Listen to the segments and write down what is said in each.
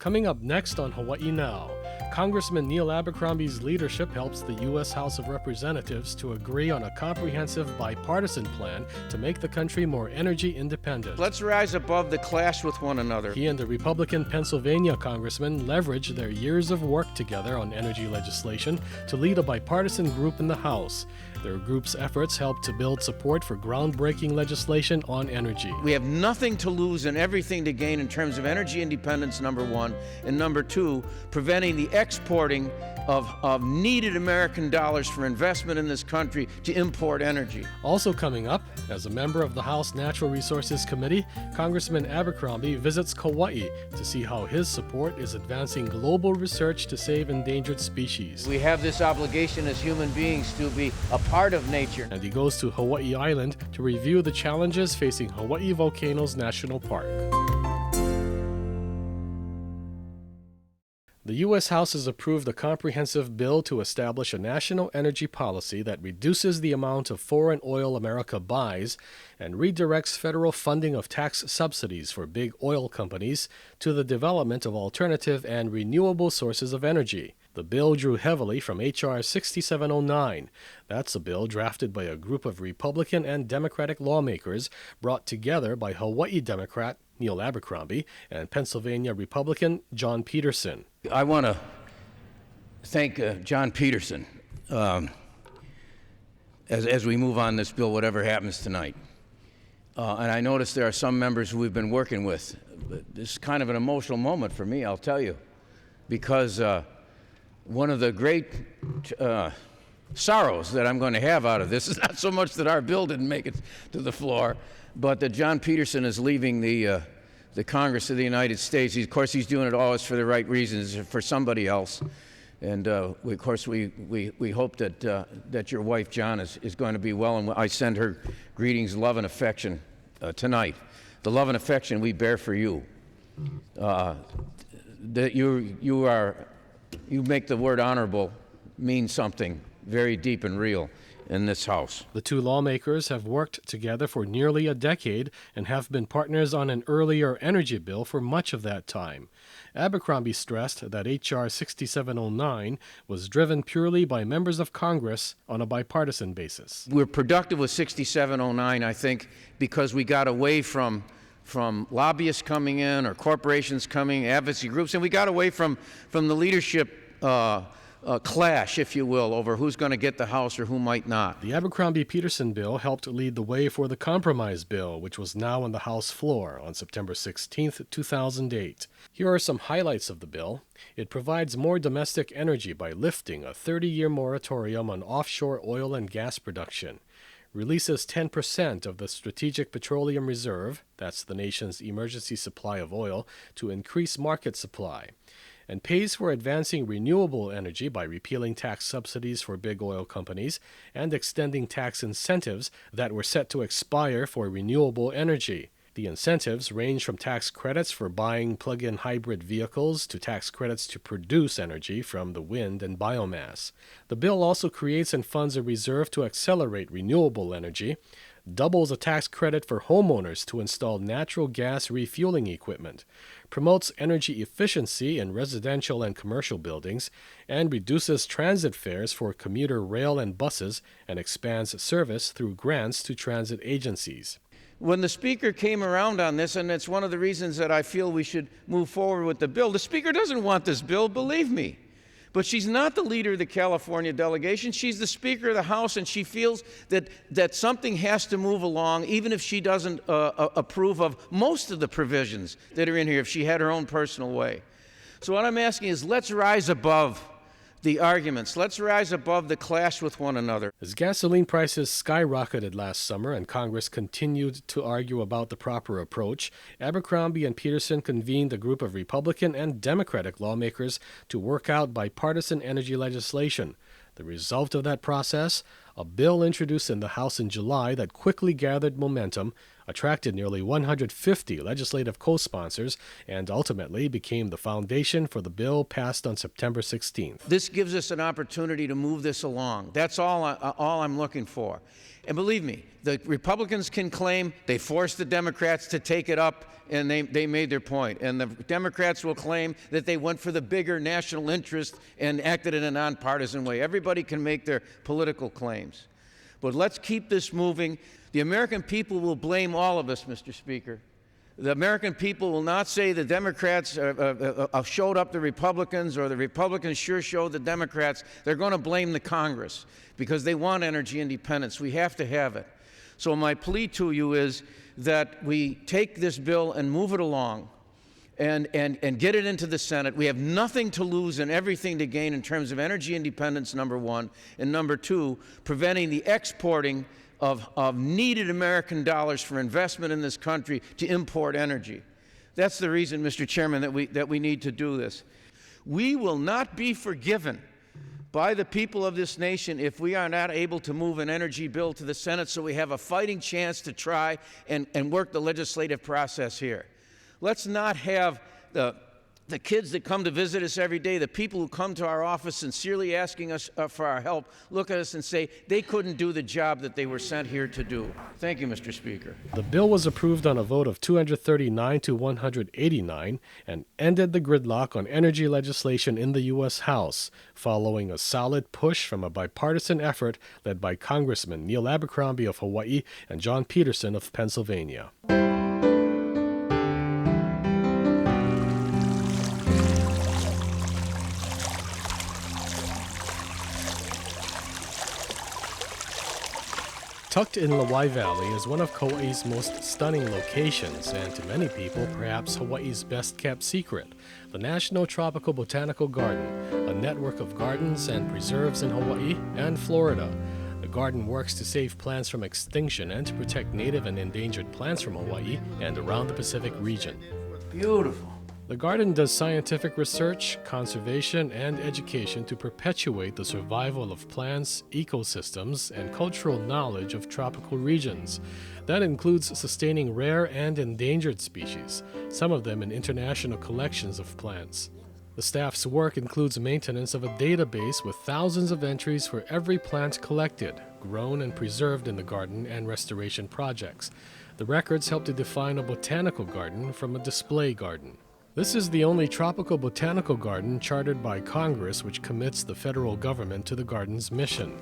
Coming up next on Hawaii Now, Congressman Neil Abercrombie's leadership helps the U.S. House of Representatives to agree on a comprehensive bipartisan plan to make the country more energy independent. Let's rise above the clash with one another. He and the Republican Pennsylvania congressman leveraged their years of work together on energy legislation to lead a bipartisan group in the House. Their group's efforts helped to build support for groundbreaking legislation on energy. We have nothing to lose and everything to gain in terms of energy independence, number one, and number two, preventing the exporting of needed American dollars for investment in this country to import energy. Also coming up, as a member of the House Natural Resources Committee, Congressman Abercrombie visits Kauai to see how his support is advancing global research to save endangered species. We have this obligation as human beings to be a part of nature. And he goes to Hawaii Island to review the challenges facing Hawaii Volcanoes National Park. The U.S. House has approved a comprehensive bill to establish a national energy policy that reduces the amount of foreign oil America buys and redirects federal funding of tax subsidies for big oil companies to the development of alternative and renewable sources of energy. The bill drew heavily from H.R. 6709. That's a bill drafted by a group of Republican and Democratic lawmakers brought together by Hawaii Democrat Neil Abercrombie and Pennsylvania Republican John Peterson. I want to thank John Peterson as we move on this bill, whatever happens tonight. And I notice there are some members who we've been working with. This is kind of an emotional moment for me, I'll tell you, because one of the great sorrows that I'm going to have out of this is not so much that our bill didn't make it to the floor, but that John Peterson is leaving the Congress of the United States. Of course, he's doing it always for the right reasons, for somebody else. And of course, we hope that your wife, John, is going to be well. And I send her greetings, love, and affection tonight. The love and affection we bear for you. That you make the word honorable mean something very deep and real in this House. The two lawmakers have worked together for nearly a decade and have been partners on an earlier energy bill for much of that time. Abercrombie stressed that H.R. 6709 was driven purely by members of Congress on a bipartisan basis. We're productive with 6709, I think, because we got away from lobbyists coming in or corporations coming, advocacy groups, and we got away from the leadership clash, if you will, over who's going to get the House or who might not. The Abercrombie-Peterson bill helped lead the way for the compromise bill, which was now on the House floor on September 16, 2008. Here are some highlights of the bill. It provides more domestic energy by lifting a 30-year moratorium on offshore oil and gas production, releases 10% of the Strategic Petroleum Reserve, that's the nation's emergency supply of oil, to increase market supply, and pays for advancing renewable energy by repealing tax subsidies for big oil companies and extending tax incentives that were set to expire for renewable energy. The incentives range from tax credits for buying plug-in hybrid vehicles to tax credits to produce energy from the wind and biomass. The bill also creates and funds a reserve to accelerate renewable energy, doubles a tax credit for homeowners to install natural gas refueling equipment, promotes energy efficiency in residential and commercial buildings, and reduces transit fares for commuter rail and buses and expands service through grants to transit agencies. When the Speaker came around on this, and it's one of the reasons that I feel we should move forward with the bill, the Speaker doesn't want this bill, believe me. But she's not the leader of the California delegation. She's the Speaker of the House, and she feels that something has to move along, even if she doesn't approve of most of the provisions that are in here, if she had her own personal way. So what I'm asking is, let's rise above the arguments. Let's rise above the clash with one another. As gasoline prices skyrocketed last summer and Congress continued to argue about the proper approach, Abercrombie and Peterson convened a group of Republican and Democratic lawmakers to work out bipartisan energy legislation. The result of that process, a bill introduced in the House in July that quickly gathered momentum, attracted nearly 150 legislative co-sponsors, and ultimately became the foundation for the bill passed on September 16th. This gives us an opportunity to move this along. That's all I'm looking for. And believe me, the Republicans can claim they forced the Democrats to take it up, and they made their point. And the Democrats will claim that they went for the bigger national interest and acted in a nonpartisan way. Everybody can make their political claims. But let's keep this moving. The American people will blame all of us, Mr. Speaker. The American people will not say the Democrats showed up the Republicans or the Republicans sure showed the Democrats. They're going to blame the Congress because they want energy independence. We have to have it. So my plea to you is that we take this bill and move it along and get it into the Senate. We have nothing to lose and everything to gain in terms of energy independence, number one, and number two, preventing the exporting of needed American dollars for investment in this country to import energy. That's the reason, Mr. Chairman, that we need to do this. We will not be forgiven by the people of this nation if we are not able to move an energy bill to the Senate so we have a fighting chance to try and work the legislative process here. Let's not have the kids that come to visit us every day, the people who come to our office sincerely asking us for our help, look at us and say they couldn't do the job that they were sent here to do. Thank you, Mr. Speaker. The bill was approved on a vote of 239 to 189 and ended the gridlock on energy legislation in the U.S. House, following a solid push from a bipartisan effort led by Congressman Neil Abercrombie of Hawaii and John Peterson of Pennsylvania. Tucked in Kauai Valley is one of Kauai's most stunning locations, and to many people, perhaps Hawaii's best-kept secret, the National Tropical Botanical Garden, a network of gardens and preserves in Hawaii and Florida. The garden works to save plants from extinction and to protect native and endangered plants from Hawaii and around the Pacific region. Beautiful. The garden does scientific research, conservation, and education to perpetuate the survival of plants, ecosystems, and cultural knowledge of tropical regions. That includes sustaining rare and endangered species, some of them in international collections of plants. The staff's work includes maintenance of a database with thousands of entries for every plant collected, grown, and preserved in the garden and restoration projects. The records help to define a botanical garden from a display garden. This is the only tropical botanical garden chartered by Congress which commits the federal government to the garden's mission.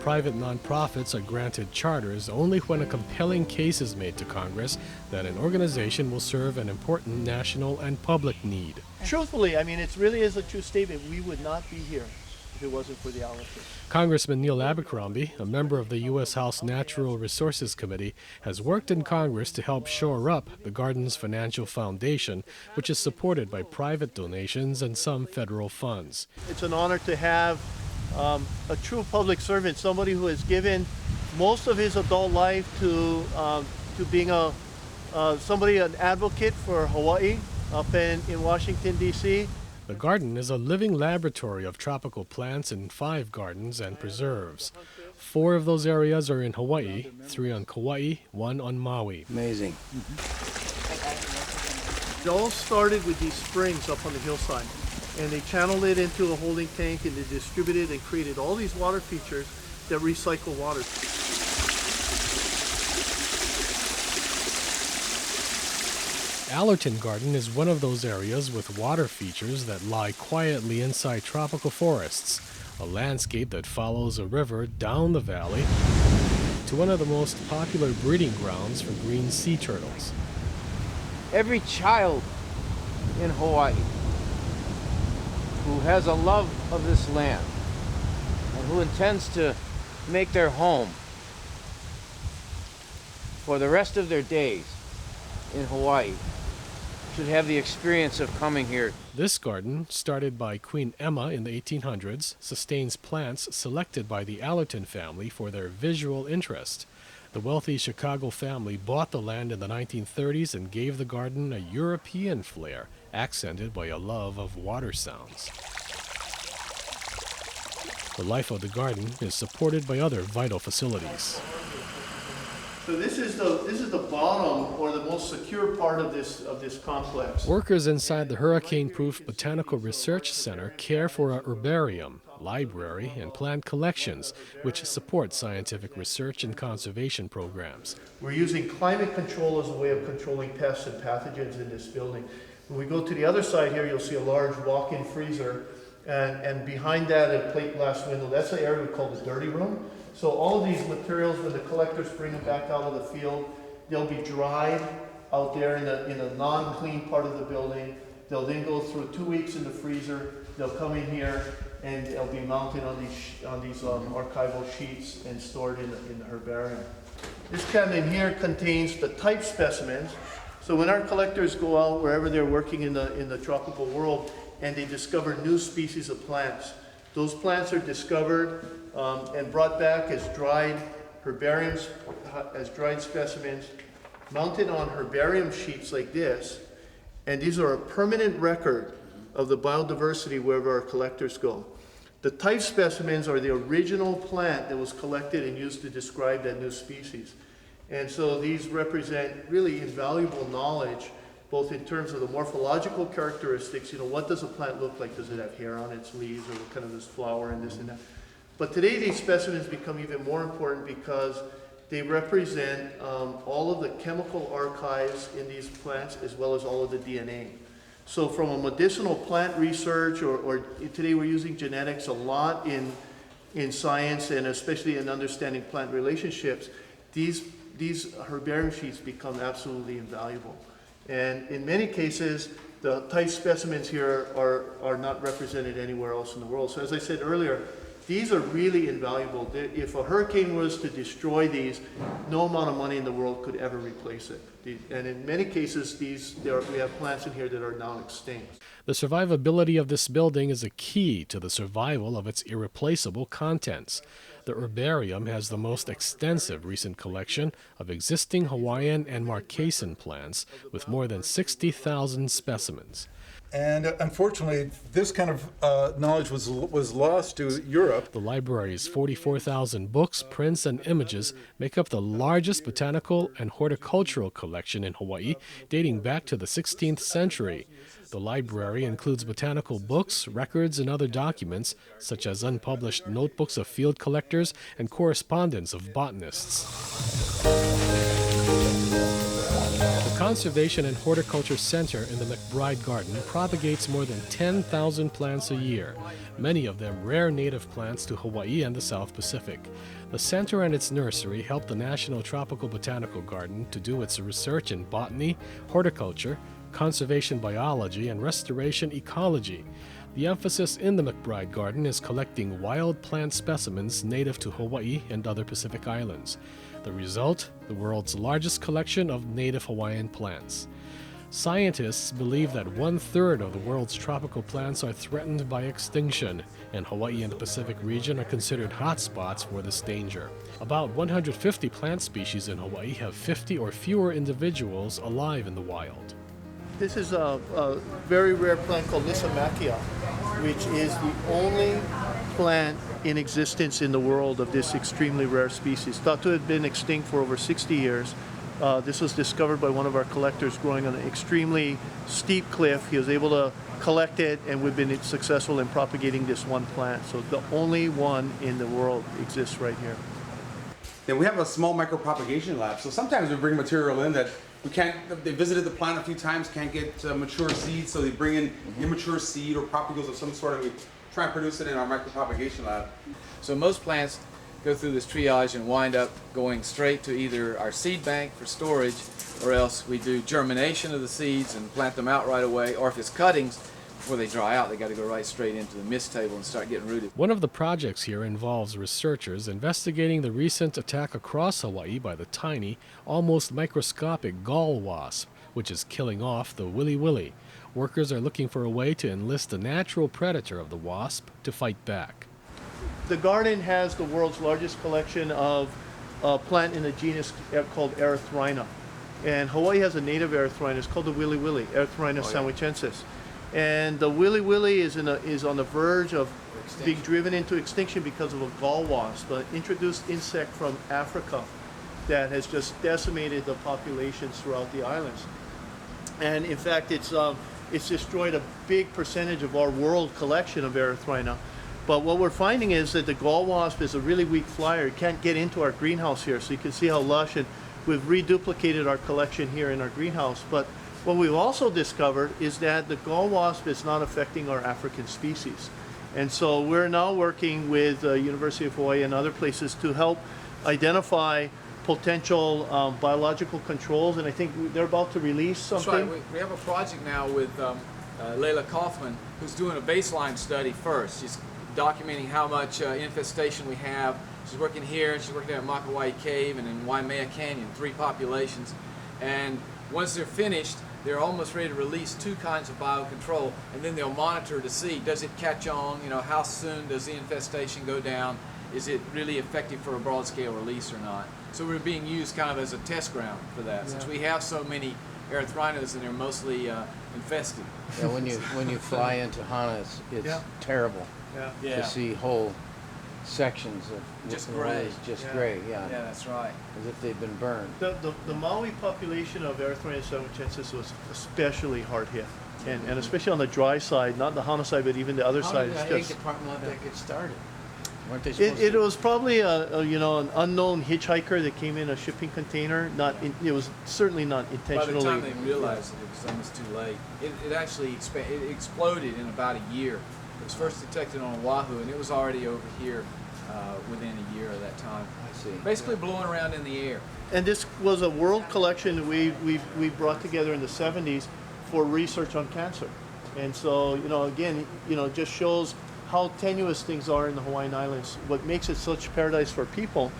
Private nonprofits are granted charters only when a compelling case is made to Congress that an organization will serve an important national and public need. Truthfully, I mean, it really is a true statement. We would not be here if it wasn't for the Allerton. Congressman Neil Abercrombie, a member of the U.S. House Natural Resources Committee, has worked in Congress to help shore up the garden's financial foundation, which is supported by private donations and some federal funds. It's an honor to have a true public servant, somebody who has given most of his adult life to being an advocate for Hawaii up in Washington, D.C. The garden is a living laboratory of tropical plants in 5 gardens and preserves. 4 of those areas are in Hawaii, 3 on Kauai, 1 on Maui. Amazing. It all started with these springs up on the hillside, and they channeled it into a holding tank, and they distributed and created all these water features that recycle water. Allerton Garden is one of those areas with water features that lie quietly inside tropical forests, a landscape that follows a river down the valley to one of the most popular breeding grounds for green sea turtles. Every child in Hawaii who has a love of this land and who intends to make their home for the rest of their days in Hawaii should have the experience of coming here. This garden, started by Queen Emma in the 1800s, sustains plants selected by the Allerton family for their visual interest. The wealthy Chicago family bought the land in the 1930s and gave the garden a European flair, accented by a love of water sounds. The life of the garden is supported by other vital facilities. So this is the bottom or the most secure part of this complex. Workers inside the hurricane-proof Botanical Research Center care for a herbarium, library, and plant collections, which support scientific research and conservation programs. We're using climate control as a way of controlling pests and pathogens in this building. When we go to the other side here, you'll see a large walk-in freezer, and behind that a plate glass window. That's the area we call the dirty room. So all of these materials, when the collectors bring them back out of the field, they'll be dried out there in a non-clean part of the building. They'll then go through 2 weeks in the freezer. They'll come in here and they'll be mounted on these archival sheets and stored in the herbarium. This cabinet here contains the type specimens. So when our collectors go out wherever they're working in the tropical world and they discover new species of plants, those plants are discovered and brought back as dried herbariums, as dried specimens, mounted on herbarium sheets like this, and these are a permanent record of the biodiversity wherever our collectors go. The type specimens are the original plant that was collected and used to describe that new species. And so these represent really invaluable knowledge, both in terms of the morphological characteristics, what does a plant look like? Does it have hair on its leaves, or what kind of this flower and this and that? But today these specimens become even more important because they represent all of the chemical archives in these plants as well as all of the DNA. So from a medicinal plant research, or today we're using genetics a lot in science and especially in understanding plant relationships, these herbarium sheets become absolutely invaluable. And in many cases, the type specimens here are not represented anywhere else in the world. So as I said earlier, these are really invaluable. If a hurricane was to destroy these, no amount of money in the world could ever replace it. And in many cases, we have plants in here that are now extinct. The survivability of this building is a key to the survival of its irreplaceable contents. The herbarium has the most extensive recent collection of existing Hawaiian and Marquesan plants, with more than 60,000 specimens. And unfortunately, this kind of knowledge was lost to Europe. The library's 44,000 books, prints, and images make up the largest botanical and horticultural collection in Hawaii, dating back to the 16th century. The library includes botanical books, records, and other documents, such as unpublished notebooks of field collectors and correspondence of botanists. The Conservation and Horticulture Center in the McBride Garden propagates more than 10,000 plants a year, many of them rare native plants to Hawaii and the South Pacific. The center and its nursery help the National Tropical Botanical Garden to do its research in botany, horticulture, conservation biology, and restoration ecology. The emphasis in the McBride Garden is collecting wild plant specimens native to Hawaii and other Pacific islands. The result, the world's largest collection of native Hawaiian plants. Scientists believe that 1/3 of the world's tropical plants are threatened by extinction, and Hawaii and the Pacific region are considered hotspots for this danger. About 150 plant species in Hawaii have 50 or fewer individuals alive in the wild. This is a very rare plant called Lysimachia, which is the only plant in existence in the world of this extremely rare species. Thought to have been extinct for over 60 years. This was discovered by one of our collectors growing on an extremely steep cliff. He was able to collect it, and we've been successful in propagating this one plant. So the only one in the world exists right here. Then we have a small micropropagation lab. So sometimes we bring material in that they visited the plant a few times, can't get mature seeds, so they bring in immature seed or propagules of some sort, and we try and produce it in our micropropagation lab. So most plants go through this triage and wind up going straight to either our seed bank for storage, or else we do germination of the seeds and plant them out right away, or if it's cuttings, before they dry out, they got to go right straight into the mist table and start getting rooted. One of the projects here involves researchers investigating the recent attack across Hawaii by the tiny, almost microscopic gall wasp, which is killing off the willy-willy. Workers are looking for a way to enlist the natural predator of the wasp to fight back. The garden has the world's largest collection of a plant in the genus called Erythrina. And Hawaii has a native Erythrina. It's called the willy-willy, Erythrina sandwichensis. And the willy-willy is on the verge of being driven into extinction because of a gall wasp, an introduced insect from Africa. that has just decimated the populations throughout the islands. And in fact, it's destroyed a big percentage of our world collection of erythrina. But what we're finding is that the gall wasp is a really weak flyer. It can't get into our greenhouse here, so you can see how lush, and we've reduplicated our collection here in our greenhouse. But what we've also discovered is that the gall wasp is not affecting our African species. And so we're now working with the University of Hawaii and other places to help identify potential biological controls, and I think they're about to release something. That's right. We have a project now with Leila Kaufman, who's doing a baseline study first. She's documenting how much infestation we have. She's working here, she's working at Makawai Cave and in Waimea Canyon, 3 populations. And once they're finished, they're almost ready to release 2 kinds of biocontrol, and then they'll monitor to see, does it catch on, how soon does the infestation go down, is it really effective for a broad scale release or not. So we're being used kind of as a test ground for that, since we have so many erythrinas and they're mostly infested. Yeah, when you fly into Hana, it's terrible to see whole sections of just gray. Gray, yeah. Yeah, that's right. As if they've been burned. The Maui population of Erythrina salmoncensis was especially hard hit, and especially on the dry side, not the Hana side, but even the other side. How did the egg department let that get started? Weren't they supposed It was probably an unknown hitchhiker that came in a shipping container. It was certainly not intentionally. By the time they realized it was almost too late. It actually it exploded in about a year. It was first detected on Oahu, and it was already over here within a year of that time. I see. Basically blowing around in the air. And this was a world collection that we brought together in the 70s for research on cancer. And so, again, it just shows how tenuous things are in the Hawaiian Islands. What makes it such paradise for people,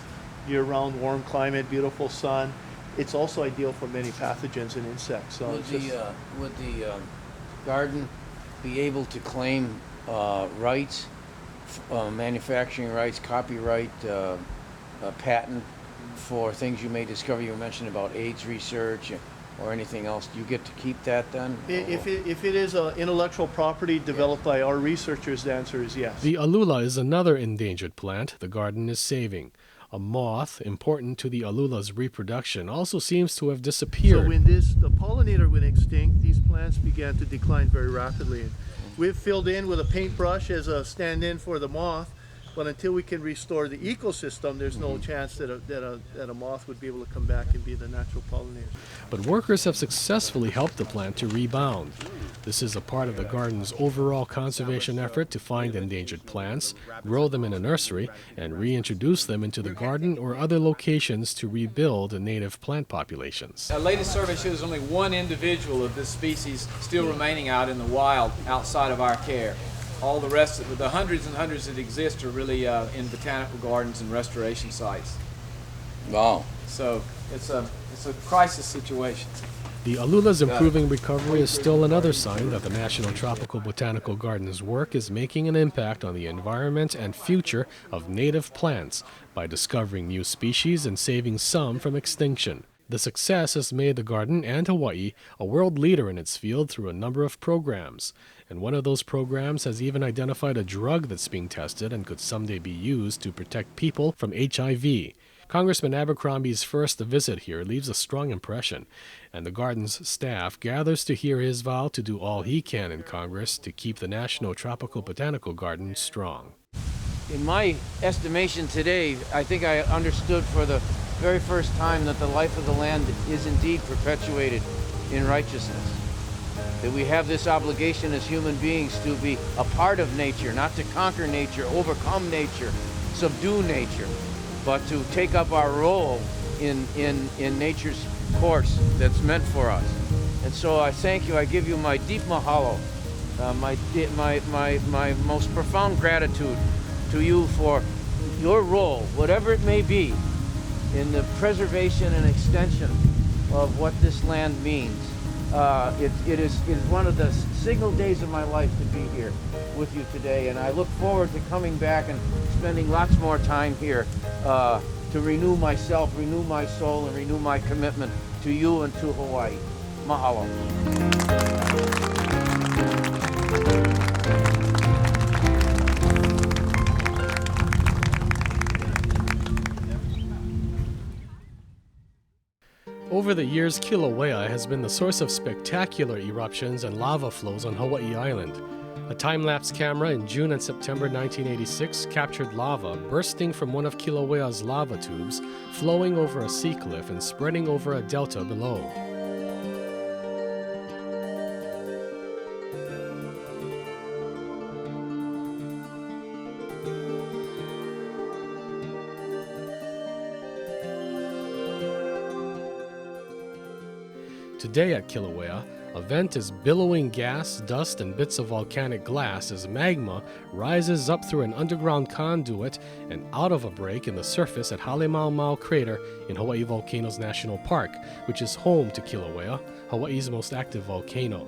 year-round warm climate, beautiful sun, it's also ideal for many pathogens and insects. So would the garden be able to claim rights, manufacturing rights, copyright, patent for things you may discover? You mentioned about AIDS research or anything else. Do you get to keep that then? If it is intellectual property developed by our researchers, the answer is yes. The alula is another endangered plant the garden is saving. A moth, important to the alula's reproduction, also seems to have disappeared. So when the pollinator went extinct, these plants began to decline very rapidly. We've filled in with a paintbrush as a stand-in for the moth, but until we can restore the ecosystem, there's no chance that a moth would be able to come back and be the natural pollinator. But workers have successfully helped the plant to rebound. This is a part of the garden's overall conservation effort to find endangered plants, grow them in a nursery, and reintroduce them into the garden or other locations to rebuild native plant populations. Our latest survey shows only 1 individual of this species still remaining out in the wild outside of our care. All the rest of the hundreds and hundreds that exist are really in botanical gardens and restoration sites. Wow. So it's a crisis situation. The alula's improving recovery is still another sign that the National Tropical Botanical Garden's work is making an impact on the environment and future of native plants by discovering new species and saving some from extinction. The success has made the garden and Hawaii a world leader in its field through a number of programs. And one of those programs has even identified a drug that's being tested and could someday be used to protect people from HIV. Congressman Abercrombie's first visit here leaves a strong impression, and the garden's staff gathers to hear his vow to do all he can in Congress to keep the National Tropical Botanical Garden strong. In my estimation today, I think I understood for the very first time that the life of the land is indeed perpetuated in righteousness. That we have this obligation as human beings to be a part of nature, not to conquer nature, overcome nature, subdue nature, but to take up our role in nature's course that's meant for us. And so I thank you, I give you my deep mahalo, my most profound gratitude to you for your role, whatever it may be, in the preservation and extension of what this land means. It is one of the signal days of my life to be here with you today, and I look forward to coming back and spending lots more time here to renew myself, renew my soul, and renew my commitment to you and to Hawaii. Mahalo. Over the years, Kilauea has been the source of spectacular eruptions and lava flows on Hawaii Island. A time-lapse camera in June and September 1986 captured lava bursting from one of Kilauea's lava tubes, flowing over a sea cliff and spreading over a delta below. Today at Kilauea, a vent is billowing gas, dust, and bits of volcanic glass as magma rises up through an underground conduit and out of a break in the surface at Halemaumau Crater in Hawaii Volcanoes National Park, which is home to Kilauea, Hawaii's most active volcano.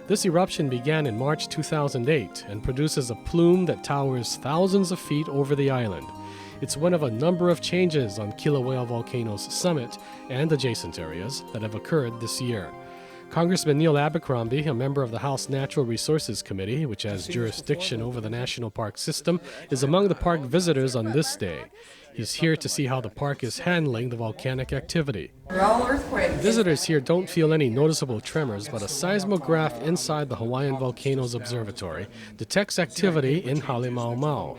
This eruption began in March 2008 and produces a plume that towers thousands of feet over the island. It's one of a number of changes on Kilauea Volcano's summit and adjacent areas that have occurred this year. Congressman Neil Abercrombie, a member of the House Natural Resources Committee, which has jurisdiction over the national park system, is among the park visitors on this day. He's here to see how the park is handling the volcanic activity. Visitors here don't feel any noticeable tremors, but a seismograph inside the Hawaiian Volcanoes Observatory detects activity in Halemaumau.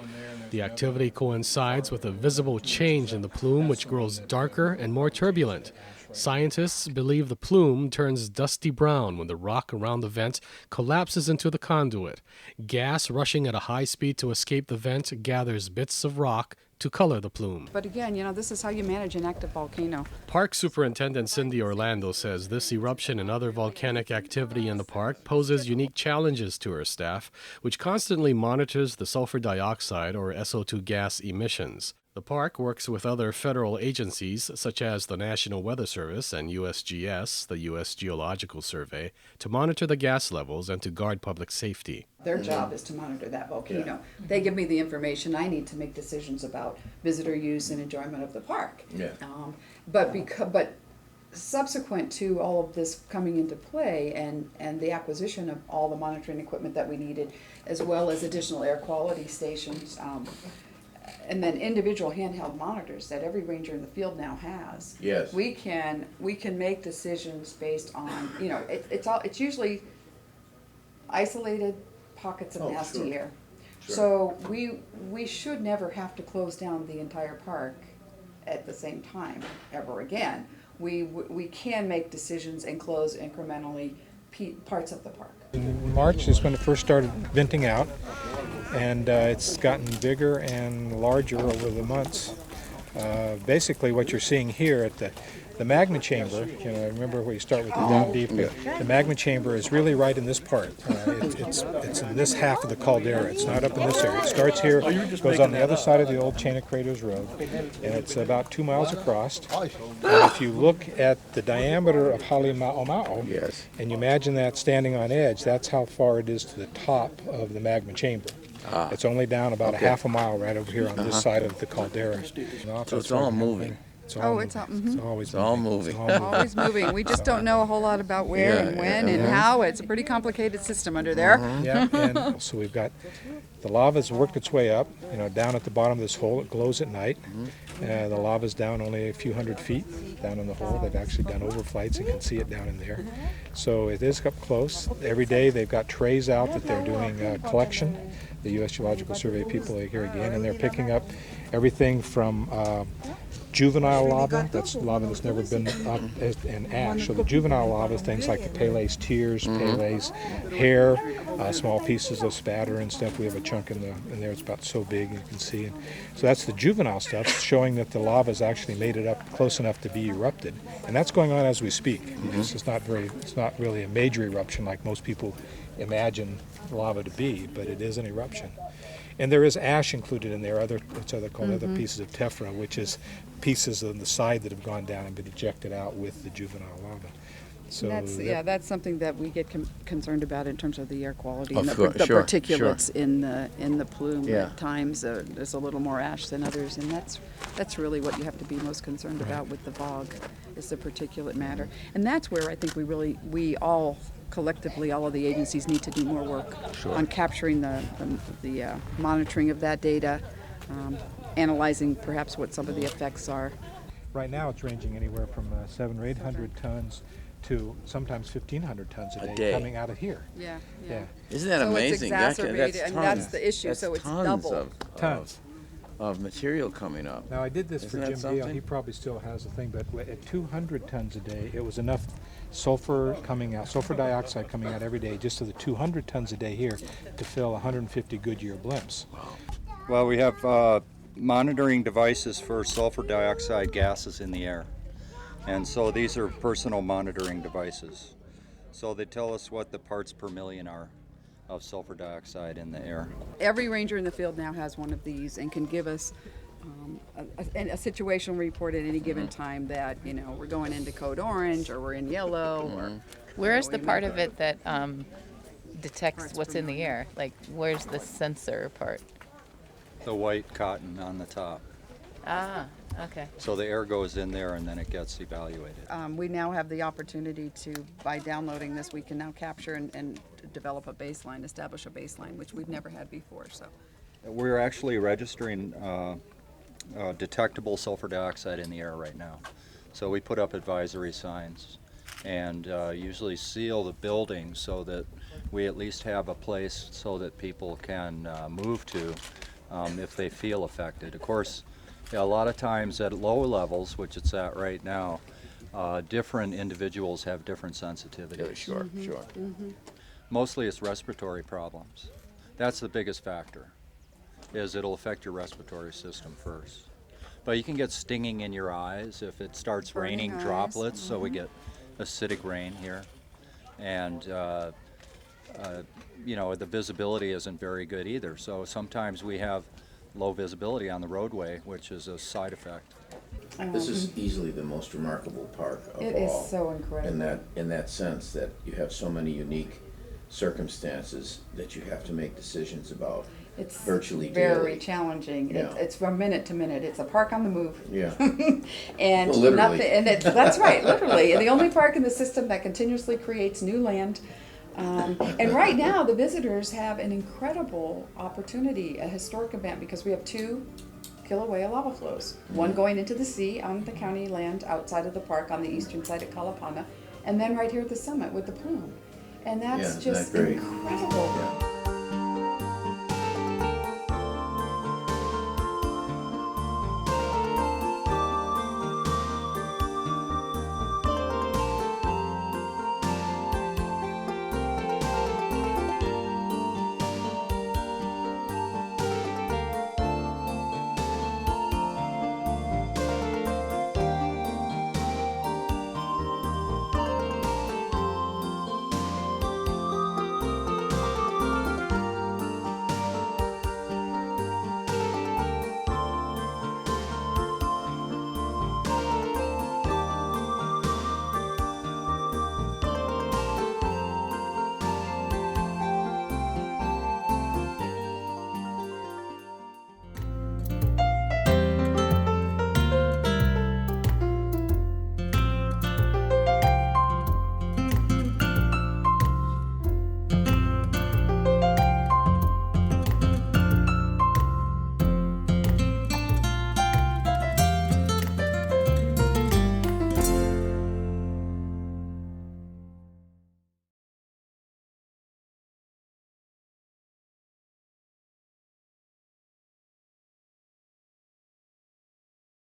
The activity coincides with a visible change in the plume, which grows darker and more turbulent. Scientists believe the plume turns dusty brown when the rock around the vent collapses into the conduit. Gas rushing at a high speed to escape the vent gathers bits of rock to color the plume. But again, this is how you manage an active volcano. Park Superintendent Cindy Orlando says this eruption and other volcanic activity in the park poses unique challenges to her staff, which constantly monitors the sulfur dioxide or SO2 gas emissions. The park works with other federal agencies such as the National Weather Service and USGS, the U.S. Geological Survey, to monitor the gas levels and to guard public safety. Their job is to monitor that volcano. They give me the information I need to make decisions about visitor use and enjoyment of the park. But subsequent to all of this coming into play and the acquisition of all the monitoring equipment that we needed, as well as additional air quality stations, and then individual handheld monitors that every ranger in the field now has. Yes. We can make decisions based on, it's usually isolated pockets of nasty air. Sure. So we should never have to close down the entire park at the same time ever again. We can make decisions and close incrementally parts of the park. In March is when it first started venting out, and it's gotten bigger and larger over the months. Basically what you're seeing here at the magma chamber, remember where you start with the down deep, the magma chamber is really right in this part. It's in this half of the caldera. It's not up in this area. It starts here, goes on the other side of the old Chain of Craters Road, and it's about 2 miles across. And if you look at the diameter of Halemaumau, and you imagine that standing on edge, that's how far it is to the top of the magma chamber. It's only down about a half a mile right over here on this side of the caldera. So it's all moving. It's all It's all moving. Always moving. We just don't know a whole lot about where and when and how. It's a pretty complicated system under there. Yeah, and so we've got the lava's worked its way up, down at the bottom of this hole. It glows at night. The lava's down only a few hundred feet down in the hole. They've actually done overflights. You can see it down in there. So it is up close. Every day they've got trays out that they're doing collection. The U.S. Geological Survey people are here again, and they're picking up everything from juvenile lava, that's lava that's never been up, and ash. So the juvenile lava, things like the Pele's tears, Pele's hair, small pieces of spatter and stuff. We have a chunk in there. It's about so big you can see. And so that's the juvenile stuff, showing that the lava's actually made it up close enough to be erupted, and that's going on as we speak. It's not really a major eruption like most people imagine lava to be, but it is an eruption. And there is ash included in there, other pieces of tephra, which is pieces on the side that have gone down and been ejected out with the juvenile lava. So that's something that we get concerned about in terms of the air quality and the particulates in the plume. At times there's a little more ash than others, and that's really what you have to be most concerned about with the VOG, is the particulate matter. And that's where I think we all collectively, all of the agencies need to do more work on capturing the monitoring of that data, analyzing perhaps what some of the effects are. Right now it's ranging anywhere from 700 or 800 tons to sometimes 1,500 tons a day coming out of here. Yeah. Yeah. Isn't that So it's amazing? exacerbated, That's and tons. that's the issue, That's so it's tons double. Tons. of material coming up. Now I did this Isn't for that Jim Deal. something? He probably still has the thing, but at 200 tons a day, it was enough sulfur coming out, sulfur dioxide coming out every day, just to the 200 tons a day here to fill 150 Goodyear blimps. Well, we have monitoring devices for sulfur dioxide gases in the air. And so these are personal monitoring devices. So they tell us what the parts per million are of sulfur dioxide in the air. Every ranger in the field now has one of these and can give us a situational report at any given time that, you know, we're going into code orange or we're in yellow. Or Where's the part of it that detects what's in the air? Like, where's the sensor part? The white cotton on the top. Ah, okay. So the air goes in there and then it gets evaluated. We now have the opportunity to, by downloading this, we can now capture and develop a baseline, establish a baseline, which we've never had before. So We're actually registering detectable sulfur dioxide in the air right now. So we put up advisory signs and usually seal the building so that we at least have a place so that people can move to if they feel affected. Of course, a lot of times at lower levels, which it's at right now, different individuals have different sensitivities. Sure. Mostly it's respiratory problems. That's the biggest factor, is it'll affect your respiratory system first. But you can get stinging in your eyes if it starts raining eyes. droplets, so we get acidic rain here. And you know, the visibility isn't very good either. So sometimes we have low visibility on the roadway, which is a side effect. This is easily the most remarkable park of all. it is so incredible. In that sense that you have so many unique circumstances that you have to make decisions about It's virtually very daily. challenging. Yeah. It's from minute to minute. It's a park on the move. Yeah. And Well, literally. nothing. And that's right, literally. And the only park in the system that continuously creates new land. And right now, the visitors have an incredible opportunity, a historic event, because we have 2 Kilauea lava flows. One going into the sea on the county land outside of the park on the eastern side of Kalapana, and then right here at the summit with the plume. And that's Yeah, isn't just that great? incredible. Yeah.